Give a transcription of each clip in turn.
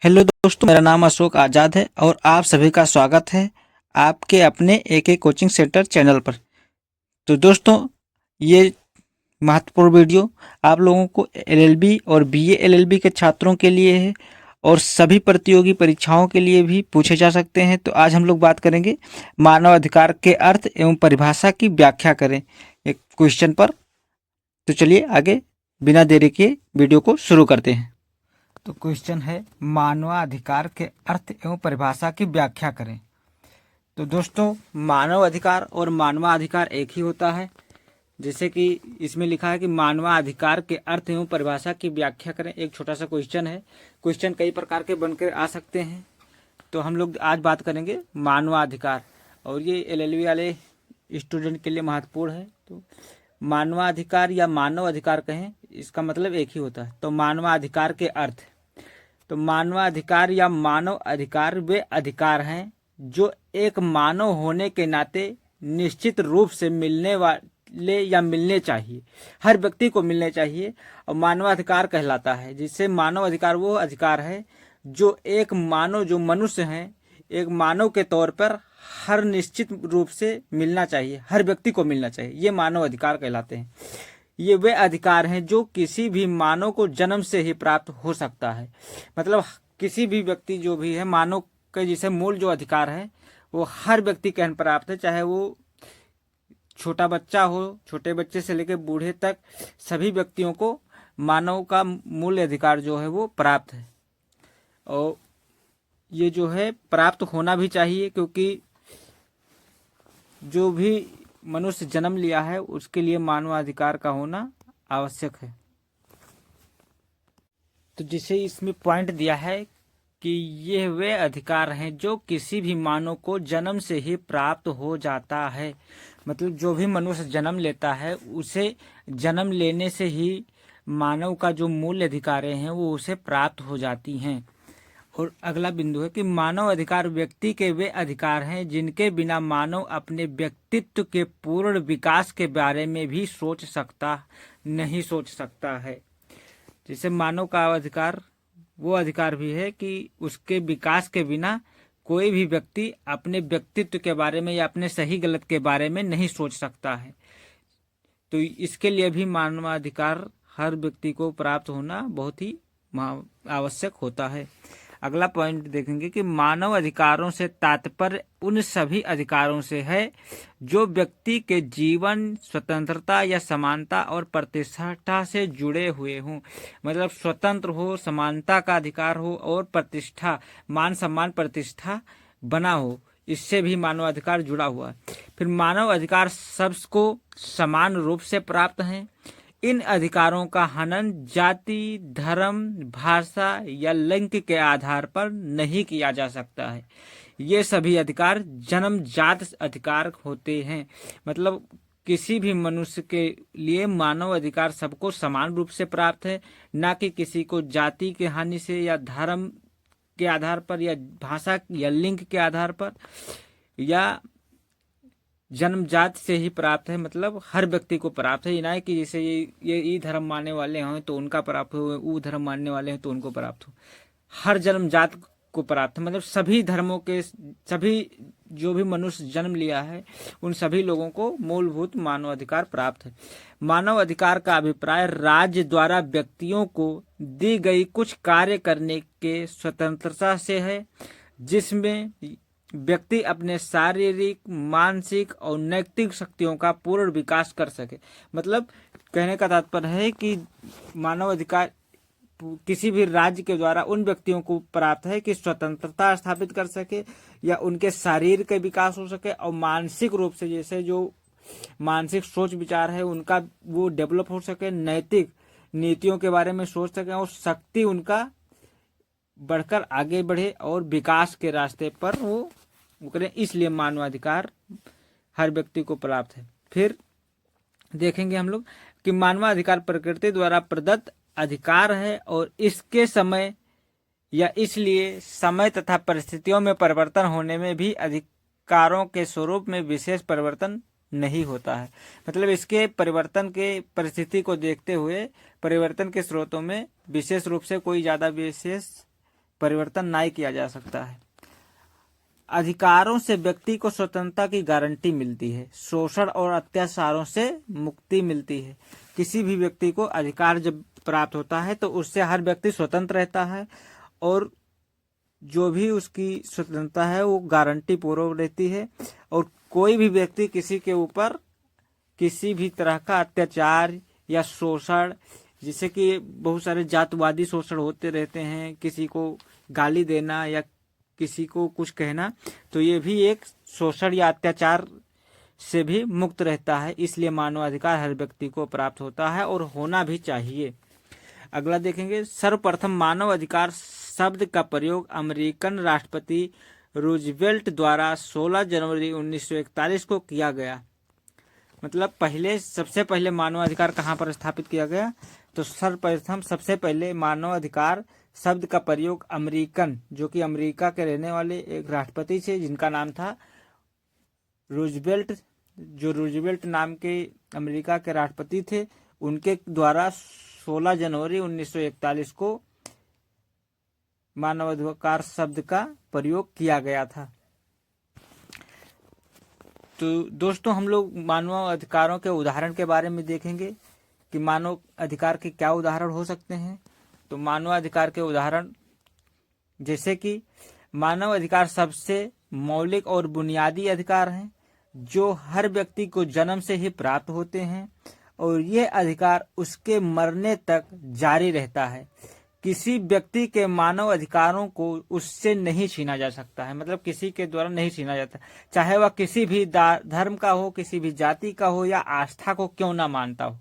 Hello दोस्तों, मेरा नाम अशोक आज़ाद है और आप सभी का स्वागत है आपके अपने एके कोचिंग सेंटर चैनल पर। तो दोस्तों, ये महत्वपूर्ण वीडियो आप लोगों को एलएलबी और बीए एलएलबी के छात्रों के लिए है और सभी प्रतियोगी परीक्षाओं के लिए भी पूछे जा सकते हैं। तो आज हम लोग बात करेंगे मानव अधिकार के अर्थ एवं परिभाषा की व्याख्या करें एक क्वेश्चन पर। तो चलिए आगे बिना देरी के वीडियो को शुरू करते हैं। तो क्वेश्चन है, मानवाधिकार के अर्थ एवं परिभाषा की व्याख्या करें। तो दोस्तों, मानव अधिकार और मानवाधिकार एक ही होता है। जैसे कि इसमें लिखा है कि मानवाधिकार के अर्थ एवं परिभाषा की व्याख्या करें। एक छोटा सा क्वेश्चन है। क्वेश्चन कई प्रकार के बनकर आ सकते हैं। तो हम लोग आज बात करेंगे मानवाधिकार, और ये एलएलबी वाले स्टूडेंट के लिए महत्वपूर्ण है। तो मानवाधिकार या मानव अधिकार कहें, इसका मतलब एक ही होता है। तो मानवाधिकार के अर्थ, तो मानवाधिकार या मानव अधिकार वे अधिकार हैं जो एक मानव होने के नाते निश्चित रूप से मिलने वाले या मिलने चाहिए, हर व्यक्ति को मिलने चाहिए, और मानवाधिकार कहलाता है। जिससे मानव अधिकार वो अधिकार है जो एक मानव, जो मनुष्य हैं, एक मानव के तौर पर हर निश्चित रूप से मिलना चाहिए, हर व्यक्ति को मिलना चाहिए। ये मानव अधिकार कहलाते हैं। ये वे अधिकार हैं जो किसी भी मानव को जन्म से ही प्राप्त हो सकता है। मतलब किसी भी व्यक्ति जो भी है, मानव के जिसे मूल जो अधिकार है वो हर व्यक्ति के अन प्राप्त है, चाहे वो छोटा बच्चा हो, छोटे बच्चे से लेकर बूढ़े तक सभी व्यक्तियों को मानव का मूल अधिकार जो है वो प्राप्त है। और ये जो है प्राप्त होना भी चाहिए, क्योंकि जो भी मनुष्य जन्म लिया है उसके लिए मानवाधिकार का होना आवश्यक है। तो जिसे इसमें पॉइंट दिया है कि ये वे अधिकार हैं जो किसी भी मानव को जन्म से ही प्राप्त हो जाता है। मतलब जो भी मनुष्य जन्म लेता है उसे जन्म लेने से ही मानव का जो मूल अधिकारें हैं वो उसे प्राप्त हो जाती हैं। और अगला बिंदु है कि मानव अधिकार व्यक्ति के वे अधिकार हैं जिनके बिना मानव अपने व्यक्तित्व के पूर्ण विकास के बारे में भी नहीं सोच सकता है। जैसे मानव का अधिकार वो अधिकार भी है कि उसके विकास के बिना कोई भी व्यक्ति अपने व्यक्तित्व के बारे में या अपने सही गलत के बारे में नहीं सोच सकता है। तो इसके लिए भी मानवाधिकार हर व्यक्ति को प्राप्त होना बहुत ही आवश्यक होता है। अगला पॉइंट देखेंगे कि मानव अधिकारों से तात्पर्य उन सभी अधिकारों से है जो व्यक्ति के जीवन, स्वतंत्रता या समानता और प्रतिष्ठा से जुड़े हुए हों। मतलब स्वतंत्र हो, समानता का अधिकार हो और प्रतिष्ठा, मान सम्मान प्रतिष्ठा बना हो, इससे भी मानवाधिकार जुड़ा हुआ है। फिर मानव अधिकार सबको समान रूप से प्राप्त हैं। इन अधिकारों का हनन जाति, धर्म, भाषा या लिंग के आधार पर नहीं किया जा सकता है। ये सभी अधिकार जन्मजात अधिकार होते हैं। मतलब किसी भी मनुष्य के लिए मानव अधिकार सबको समान रूप से प्राप्त है, ना कि किसी को जाति के हानि से या धर्म के आधार पर या भाषा या लिंग के आधार पर या जन्मजात से ही प्राप्त है। मतलब हर व्यक्ति को प्राप्त है। ये ना है कि जैसे ये धर्म मानने वाले हैं तो उनका प्राप्त हो, वो धर्म मानने वाले हैं तो उनको प्राप्त हो। हर जन्मजात को प्राप्त है। मतलब सभी धर्मों के सभी जो भी मनुष्य जन्म लिया है उन सभी लोगों को मूलभूत मानवाधिकार प्राप्त है। मानव अधिकार का अभिप्राय राज्य द्वारा व्यक्तियों को दी गई कुछ कार्य करने के स्वतंत्रता से है, जिसमें व्यक्ति अपने शारीरिक, मानसिक और नैतिक शक्तियों का पूर्ण विकास कर सके। मतलब कहने का तात्पर्य है कि मानव अधिकार किसी भी राज्य के द्वारा उन व्यक्तियों को प्राप्त है कि स्वतंत्रता स्थापित कर सके या उनके शरीर का विकास हो सके, और मानसिक रूप से जैसे जो मानसिक सोच विचार है उनका वो डेवलप हो सके, नैतिक नीतियों के बारे में सोच सके और शक्ति उनका बढ़कर आगे बढ़े और विकास के रास्ते पर वो करें। इसलिए मानवाधिकार हर व्यक्ति को प्राप्त है। फिर देखेंगे हम लोग कि मानवाधिकार प्रकृति द्वारा प्रदत्त अधिकार है और इसके समय या इसलिए समय तथा परिस्थितियों में परिवर्तन होने में भी अधिकारों के स्वरूप में विशेष परिवर्तन नहीं होता है। मतलब इसके परिवर्तन के परिस्थिति को देखते हुए परिवर्तन के स्रोतों में विशेष रूप से कोई ज़्यादा विशेष परिवर्तन नहीं किया जा सकता है। अधिकारों से व्यक्ति को स्वतंत्रता की गारंटी मिलती है, शोषण और अत्याचारों से मुक्ति मिलती है। किसी भी व्यक्ति को अधिकार जब प्राप्त होता है तो उससे हर व्यक्ति स्वतंत्र रहता है और जो भी उसकी स्वतंत्रता है वो गारंटी पूर्वक रहती है और कोई भी व्यक्ति किसी के ऊपर किसी भी तरह का अत्याचार या शोषण, जैसे कि बहुत सारे जातवादी शोषण होते रहते हैं, किसी को गाली देना या किसी को कुछ कहना, तो ये भी एक शोषण या अत्याचार से भी मुक्त रहता है। इसलिए मानवाधिकार हर व्यक्ति को प्राप्त होता है और होना भी चाहिए। अगला देखेंगे, सर्वप्रथम मानव अधिकार शब्द का प्रयोग अमेरिकन राष्ट्रपति रूजवेल्ट द्वारा 16 जनवरी 1941 को किया गया। मतलब सबसे पहले मानवाधिकार कहाँ पर स्थापित किया गया, तो सर्वप्रथम सबसे पहले मानवाधिकार शब्द का प्रयोग अमेरिकन, जो कि अमेरिका के रहने वाले एक राष्ट्रपति थे जिनका नाम था रूजवेल्ट, जो रूजवेल्ट नाम के अमेरिका के राष्ट्रपति थे, उनके द्वारा 16 जनवरी 1941 को मानवाधिकार शब्द का प्रयोग किया गया था। तो दोस्तों, हम लोग मानव अधिकारों के उदाहरण के बारे में देखेंगे कि मानव अधिकार के क्या उदाहरण हो सकते हैं। तो मानव अधिकार के उदाहरण जैसे कि मानव अधिकार सबसे मौलिक और बुनियादी अधिकार हैं जो हर व्यक्ति को जन्म से ही प्राप्त होते हैं और यह अधिकार उसके मरने तक जारी रहता है। किसी व्यक्ति के मानव अधिकारों को उससे नहीं छीना जा सकता है, मतलब किसी के द्वारा नहीं छीना जाता, चाहे वह किसी भी धर्म का हो, किसी भी जाति का हो या आस्था को क्यों ना मानता हो।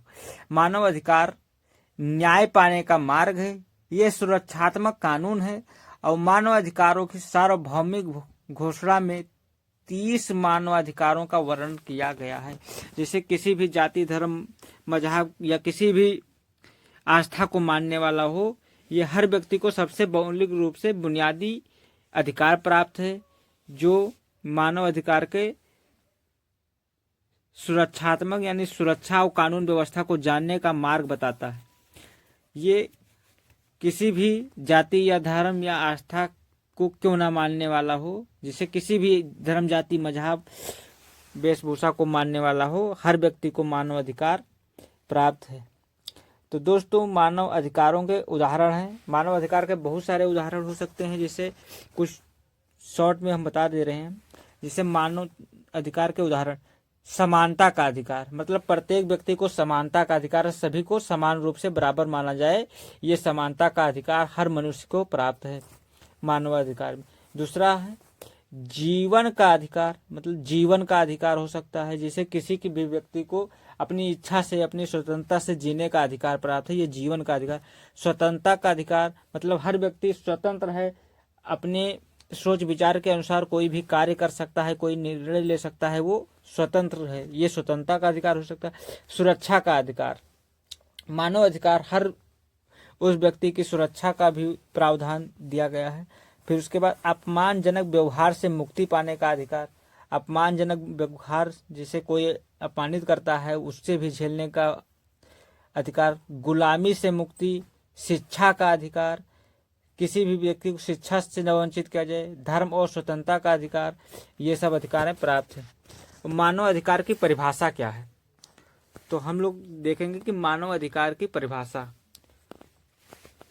मानव अधिकार न्याय पाने का मार्ग है, ये सुरक्षात्मक कानून है और मानव अधिकारों की सार्वभौमिक घोषणा में 30 मानवाधिकारों का वर्णन किया गया है। जैसे किसी भी जाति, धर्म, मजहब या किसी भी आस्था को मानने वाला हो, ये हर व्यक्ति को सबसे मौलिक रूप से बुनियादी अधिकार प्राप्त है जो मानव अधिकार के सुरक्षात्मक यानी सुरक्षा और कानून व्यवस्था को जानने का मार्ग बताता है। ये किसी भी जाति या धर्म या आस्था को क्यों ना मानने वाला हो, जिसे किसी भी धर्म, जाति, मजहब, वेशभूषा को मानने वाला हो, हर व्यक्ति को मानव अधिकार प्राप्त है। तो दोस्तों, मानव अधिकारों के उदाहरण हैं। मानव अधिकार के बहुत सारे उदाहरण हो सकते हैं, जिसे कुछ शॉर्ट में हम बता दे रहे हैं। जैसे मानव अधिकार के उदाहरण, समानता का अधिकार, मतलब प्रत्येक व्यक्ति को समानता का अधिकार है, सभी को समान रूप से बराबर माना जाए, ये समानता का अधिकार हर मनुष्य को प्राप्त है मानव अधिकार में। दूसरा है जीवन का अधिकार, मतलब जीवन का अधिकार हो सकता है, जिसे किसी की भी व्यक्ति को अपनी इच्छा से, अपनी स्वतंत्रता से जीने का अधिकार प्राप्त है, ये जीवन का अधिकार। स्वतंत्रता का अधिकार, मतलब हर व्यक्ति स्वतंत्र है, अपने सोच विचार के अनुसार कोई भी कार्य कर सकता है, कोई निर्णय ले सकता है, वो स्वतंत्र है, ये स्वतंत्रता का अधिकार हो सकता है। सुरक्षा का अधिकार, मानव अधिकार हर उस व्यक्ति की सुरक्षा का भी प्रावधान दिया गया है। फिर उसके बाद अपमानजनक व्यवहार से मुक्ति पाने का अधिकार, अपमानजनक व्यवहार जिसे कोई अपमानित करता है उससे भी झेलने का अधिकार। गुलामी से मुक्ति, शिक्षा का अधिकार, किसी भी व्यक्ति को शिक्षा से न वंचित किया जाए, धर्म और स्वतंत्रता का अधिकार, ये सब अधिकार प्राप्त है। मानव अधिकार की परिभाषा क्या है, तो हम लोग देखेंगे कि मानव अधिकार की परिभाषा,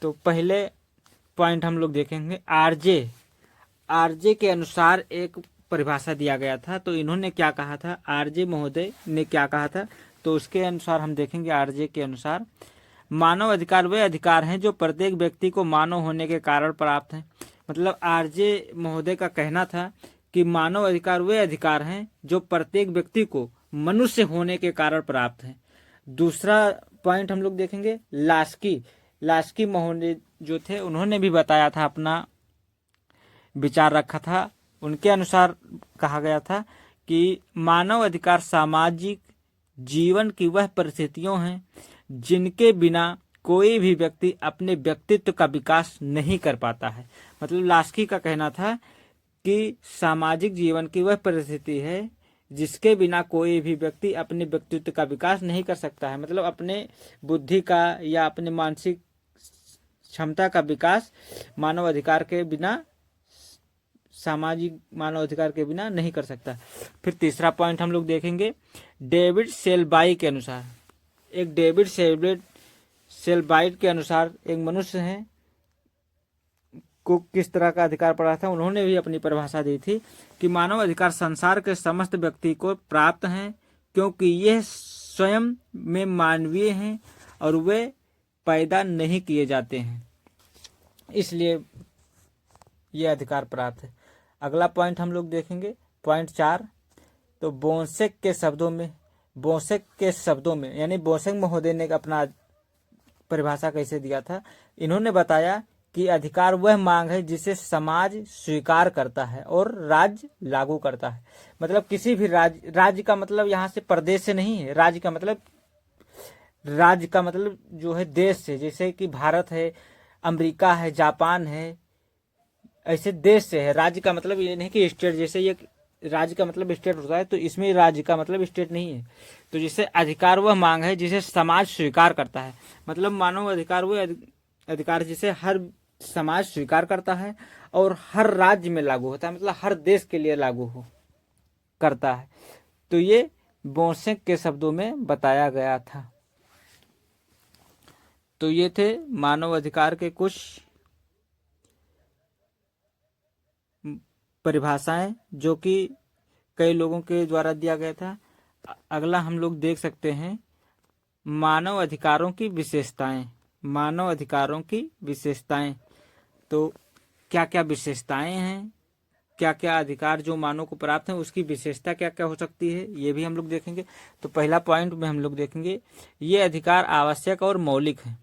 तो पहले पॉइंट हम लोग देखेंगे आरजे के अनुसार एक परिभाषा दिया गया था। तो इन्होंने क्या कहा था, आरजे महोदय ने क्या कहा था, तो उसके अनुसार हम देखेंगे। आरजे के अनुसार मानव अधिकार वे अधिकार हैं जो प्रत्येक व्यक्ति को मानव होने के कारण प्राप्त हैं। मतलब आरजे महोदय का कहना था कि मानव अधिकार वे अधिकार हैं जो प्रत्येक व्यक्ति को मनुष्य होने के कारण प्राप्त हैं। दूसरा पॉइंट हम लोग देखेंगे लास्की महोदय जो थे, उन्होंने भी बताया था, अपना विचार रखा था। उनके अनुसार कहा गया था कि मानव अधिकार सामाजिक जीवन की वह परिस्थितियों हैं जिनके बिना कोई भी व्यक्ति अपने व्यक्तित्व का विकास नहीं कर पाता है। मतलब लास्की का कहना था कि सामाजिक जीवन की वह परिस्थिति है जिसके बिना कोई भी व्यक्ति अपने व्यक्तित्व का विकास नहीं कर सकता है। मतलब अपने बुद्धि का या अपने मानसिक क्षमता का विकास मानव अधिकार के बिना, सामाजिक मानव अधिकार के बिना नहीं कर सकता। फिर तीसरा पॉइंट हम लोग देखेंगे डेविड सेलबाई के अनुसार। एक डेविड सेलबाई के अनुसार एक मनुष्य है को किस तरह का अधिकार पड़ा था, उन्होंने भी अपनी परिभाषा दी थी कि मानव अधिकार संसार के समस्त व्यक्ति को प्राप्त हैं, क्योंकि यह स्वयं में मानवीय हैं और वे पैदा नहीं किए जाते हैं, इसलिए यह अधिकार प्राप्त है। अगला पॉइंट हम लोग देखेंगे पॉइंट 4। तो बोसेक के शब्दों में यानी बोसेक महोदय ने अपना परिभाषा कैसे दिया था, इन्होंने बताया कि अधिकार वह मांग है जिसे समाज स्वीकार करता है और राज्य लागू करता है। मतलब किसी भी राज्य का मतलब यहाँ से प्रदेश से नहीं है, राज्य का मतलब जो है देश से, जैसे कि भारत है, अमेरिका है, जापान है, ऐसे देश से है। राज्य का मतलब ये नहीं कि स्टेट, जैसे ये राज्य का मतलब स्टेट होता है तो इसमें राज्य का मतलब स्टेट नहीं है। तो जिसे अधिकार वह मांग है जिसे समाज स्वीकार करता है, मतलब मानव अधिकार वह अधिकार जिसे हर समाज स्वीकार करता है और हर राज्य में लागू होता है, मतलब हर देश के लिए लागू करता है। तो ये बोसेक के शब्दों में बताया गया था। तो ये थे मानव अधिकार के कुछ परिभाषाएं जो कि कई लोगों के द्वारा दिया गया था। अगला हम लोग देख सकते हैं मानव अधिकारों की विशेषताएं। मानव अधिकारों की विशेषताएं, तो क्या क्या विशेषताएं हैं, क्या क्या अधिकार जो मानव को प्राप्त है उसकी विशेषता क्या क्या हो सकती है, ये भी हम लोग देखेंगे। तो पहला पॉइंट में हम लोग देखेंगे ये अधिकार आवश्यक और मौलिक है।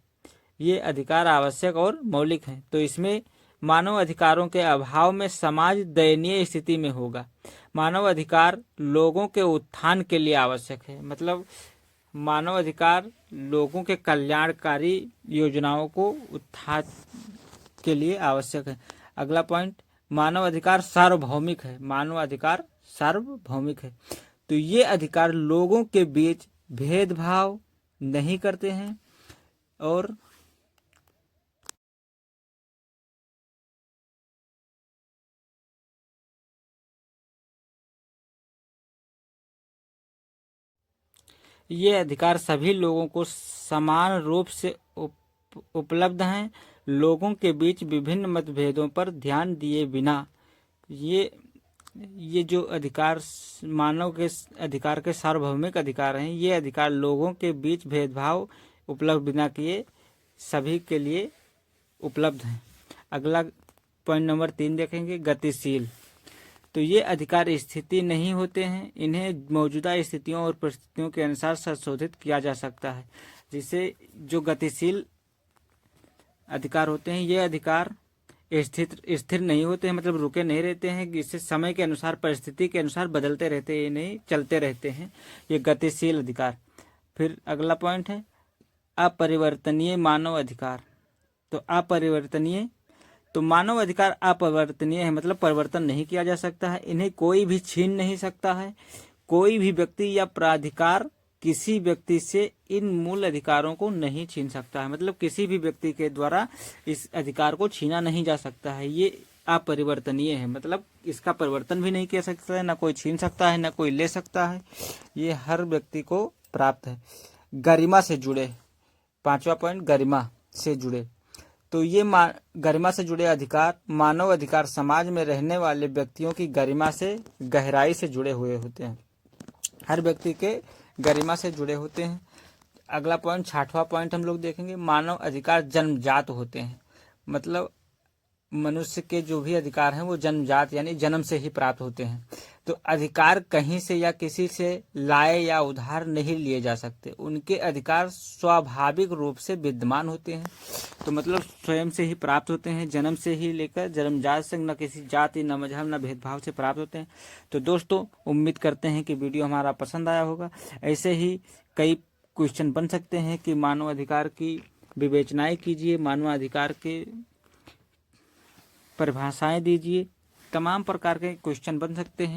ये अधिकार आवश्यक और मौलिक है। तो इसमें मानव अधिकारों के अभाव में समाज दयनीय स्थिति में होगा। मानव अधिकार लोगों के उत्थान के लिए आवश्यक है, मतलब मानव अधिकार लोगों के कल्याणकारी योजनाओं को उत्थान के लिए आवश्यक है। अगला पॉइंट, मानव अधिकार सार्वभौमिक है। मानव अधिकार सार्वभौमिक है, तो ये अधिकार लोगों के बीच भेदभाव नहीं करते हैं और ये अधिकार सभी लोगों को समान रूप से उपलब्ध हैं। लोगों के बीच विभिन्न मतभेदों पर ध्यान दिए बिना ये जो अधिकार मानव के अधिकार के सार्वभौमिक अधिकार हैं, ये अधिकार लोगों के बीच भेदभाव उपलब्ध बिना किए सभी के लिए उपलब्ध हैं। अगला पॉइंट नंबर 3 देखेंगे गतिशील। तो ये अधिकार स्थिति नहीं होते हैं, इन्हें मौजूदा स्थितियों और परिस्थितियों के अनुसार संशोधित किया जा सकता है। जिसे जो गतिशील अधिकार होते हैं, ये अधिकार स्थिर नहीं होते हैं, मतलब रुके नहीं रहते हैं, इससे समय के अनुसार परिस्थिति के अनुसार बदलते रहते हैं, नहीं चलते रहते हैं, ये गतिशील अधिकार। फिर अगला पॉइंट है अपरिवर्तनीय मानव अधिकार। तो अपरिवर्तनीय, तो मानव अधिकार अपरिवर्तनीय है, मतलब परिवर्तन नहीं किया जा सकता है, इन्हें कोई भी छीन नहीं सकता है। कोई भी व्यक्ति या प्राधिकार किसी व्यक्ति से इन मूल अधिकारों को नहीं छीन सकता है, मतलब किसी भी व्यक्ति के द्वारा इस अधिकार को छीना नहीं जा सकता है। ये अपरिवर्तनीय है, मतलब इसका परिवर्तन भी नहीं किया सकता है, ना कोई छीन सकता है, ना कोई ले सकता है, ये हर व्यक्ति को प्राप्त है। गरिमा से जुड़े, 5वां पॉइंट गरिमा से जुड़े। तो ये गरिमा से जुड़े अधिकार, मानव अधिकार समाज में रहने वाले व्यक्तियों की गरिमा से गहराई से जुड़े हुए होते हैं, हर व्यक्ति के गरिमा से जुड़े होते हैं। अगला पॉइंट 6वां पॉइंट हम लोग देखेंगे मानव अधिकार जन्मजात होते हैं, मतलब मनुष्य के जो भी अधिकार हैं वो जन्मजात यानी जन्म से ही प्राप्त होते हैं। तो अधिकार कहीं से या किसी से लाए या उधार नहीं लिए जा सकते, उनके अधिकार स्वाभाविक रूप से विद्यमान होते हैं। तो मतलब स्वयं से ही प्राप्त होते हैं, जन्म से ही लेकर जन्मजात से, न किसी जाति न मजहब न भेदभाव से प्राप्त होते हैं। तो दोस्तों उम्मीद करते हैं कि वीडियो हमारा पसंद आया होगा। ऐसे ही कई क्वेश्चन बन सकते हैं कि मानव अधिकार की विवेचनाएं कीजिए, मानव अधिकार के परिभाषाएं दीजिए, तमाम प्रकार के क्वेश्चन बन सकते हैं।